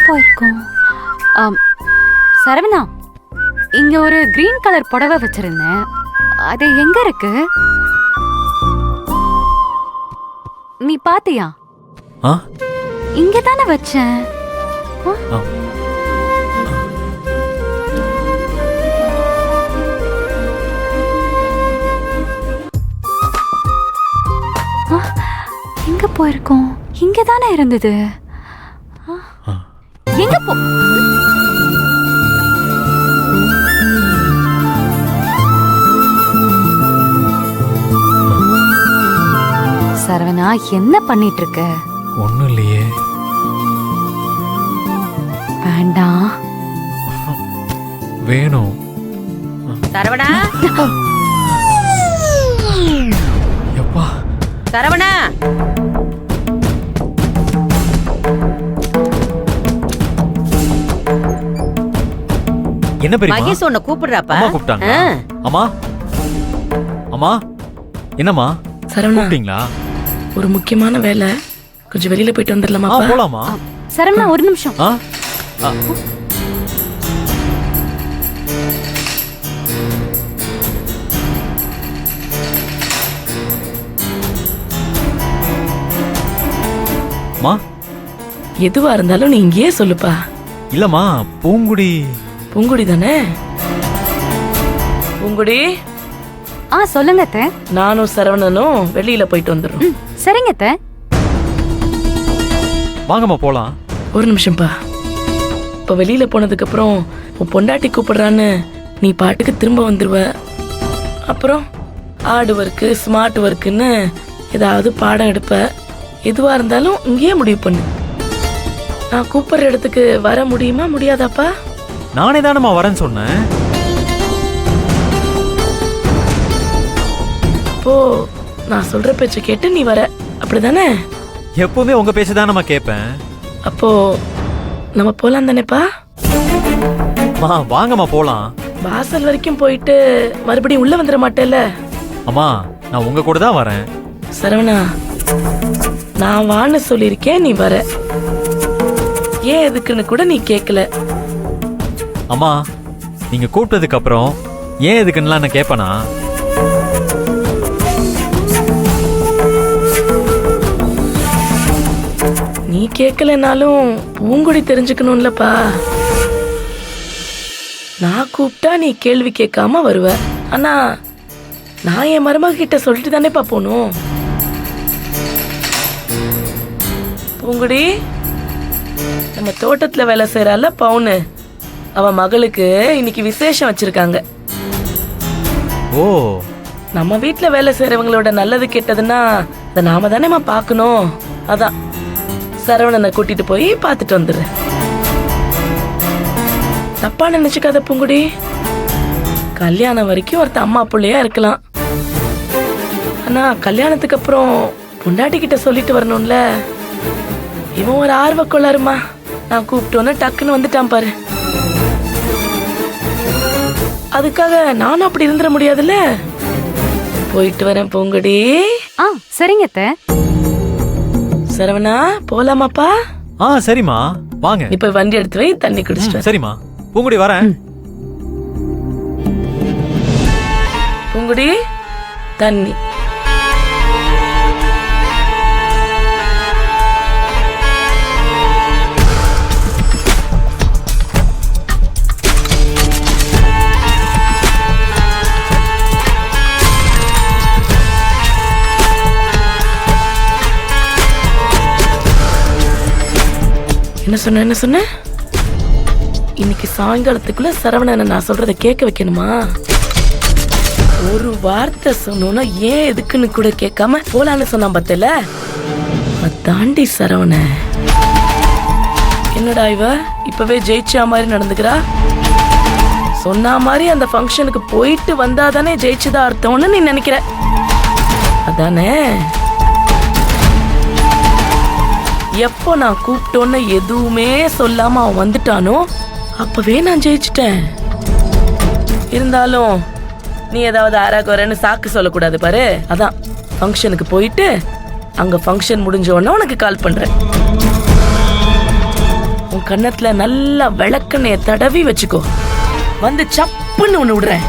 போயிருக்கோம்? சரவணா, இங்க ஒரு கிரீன் கலர் புடவை வச்சிருந்தேன், அது எங்க இருக்கு? நீ பாத்தியா? இங்க தானே வச்சேன். எங்க போயிருக்கோம்? இங்க தானே இருந்தது. எங்க போ? சரவணா, என்ன பண்ணிட்டு இருக்க? ஒண்ணும் இல்லையே. வேண்டாம். வேணும். சரவணா, எப்பா சரவணா, என்ன பெரியம்மா? மகேஷ் உன்னை கூப்பிடுறாப்பா. அம்மா கூப்பிட்டாங்க. அம்மா, அம்மா, என்னம்மா? சரவணா, கூப்பிட்டீங்களா? ஒரு முக்கியமான வேலை, கொஞ்சம் வெளியில போயிட்டு வந்துடலாமா? போலாமா? சரவணா, ஒரு நிமிஷம். மா, எதுவா இருந்தாலும் நீ இங்கேயே சொல்லுப்பா. இல்லம்மா, பூங்குடி. பூங்குடி தானே? பூங்குடி, சொல்லுங்க அத்தை. நானும் சரவணனும் வெளியில போயிட்டு வந்துடுறோம். சரிங்க அத்தை. வாங்கம்மா போலாம். ஒரு நிமிஷம்ப்பா. இப்ப வெளியில போனதுக்கு அப்புறம் உன் பொண்டாட்டி கூப்பிடுறான்னு நீ பாட்டுக்கு திரும்ப வந்துருவ. அப்புறம் ஆர்ட் ஒர்க்கு, ஸ்மார்ட் ஒர்க்குன்னு ஏதாவது பாடம் எடுப்ப. எதுவா இருந்தாலும் இங்கேயே முடிவு பண்ணு. நான் கூப்பிடுற இடத்துக்கு வர முடியுமா முடியாதாப்பா? நானே தானம்மா வரேன்னு சொன்னேன். அப்போ நான் சொல்ற பேச்ச கேட்டு நீ வர, அப்படிதானே? எப்பவுமே உங்க பேச்சதான் நம்ம கேட்பேன். அப்போ நம்ம போலாம் தானேப்பா? வாங்கம்மா போலாம். வாசல் வரைக்கும் போயிட்டு மறுபடியும் உள்ள வந்துட மாட்டேல்ல? அம்மா, நான் உங்க கூட தான் வரேன். சரவணா, நான் வான்னு சொல்லியிருக்கேன், நீ வர. ஏன் எதுக்குன்னு கூட நீ கேட்கல. அம்மா, நீங்க கூப்பிட்டதுக்கு அப்புறம் ஏன் எதுக்குன்னு நான் கேட்பனா? நீ கேட்கலனாலும் பூங்குடி தெரிஞ்சுக்கணும்லப்பா. நான் கூப்பிட்டா நீ கேள்வி கேட்காம வருவ. ஆனா நான் என் மருமக கிட்ட சொல்லிட்டு தானேப்பா போகணும். பூங்குடி, நம்ம தோட்டத்துல வேலை செய்யறால பவுனு, அவ மகளுக்கு இன்னைக்கு விசேஷம் வச்சிருக்காங்க. ஓ, நம்ம வீட்டுல வேலை செய்யறவங்களோட நல்லது கெட்டதுன்னா அதை நாம தானேமா பாக்கணும். அதான் சரவணனை கூட்டிட்டு போய் பாத்துட்டு வந்துடுறேன். தப்பா நினைச்சுக்காத பூங்குடி. கல்யாணம் வரைக்கும் ஒருத்த அம்மா பிள்ளையா இருக்கலாம். ஆனா கல்யாணத்துக்கு அப்புறம் பொண்டாட்டி கிட்ட சொல்லிட்டு வரணும்ல. இவன் ஒரு ஆர்வ கொள்ளாருமா. நான் கூப்பிட்டோன்னு டக்குன்னு வந்துட்டான் பாரு. அதுக்காக நானும் அப்படி இருந்துட முடியாதுல்ல. போயிட்டு வரேன் பூங்குடி. சரிங்க அத்தை. சரவணா, போலாமாப்பா? சரிம்மா, வாங்க. இப்ப வண்டி எடுத்து வை, தண்ணி குடிச்சிட்டு. சரிம்மா, பூங்குடி வரேன். பூங்குடி, தண்ணி. என்ன சொன்ன? இன்னைக்கு சாயங்காலத்துக்குள்ள சரவணனை நான் சொல்றத கேட்க வைக்கணுமா? ஒரு வார்த்தை சொன்னோன்னா ஏன் எதுக்குன்னு கூட கேட்காம போலான்னு சொன்னான் பத்தல. தாண்டி சரவண என்னடா இவ இப்பவே ஜெயிச்சா மாதிரி நடந்துக்கிறா? சொன்ன மாதிரி அந்த ஃபங்க்ஷனுக்கு போயிட்டு வந்தாதானே ஜெயிச்சுதா அர்த்தம்னு நீ நினைக்கிற, அதானே? எப்போ நான் கூப்பிட்டோன்னு எதுவுமே சொல்லாம அவன் வந்துட்டானோ அப்பவே நான் ஜெயிச்சிட்டேன். இருந்தாலும் நீ ஏதாவது ஆராகுறன்னு சாக்கு சொல்லக்கூடாது பாரு. அதான் ஃபங்க்ஷனுக்கு போயிட்டு அங்க ஃபங்க்ஷன் முடிஞ்ச உடனே உனக்கு கால் பண்றேன். உன் கன்னத்துல நல்லா விளக்கெண்ணெய தடவி வச்சுக்கோ. வந்து சப்புன்னு ஒண்ணு விடுறேன்.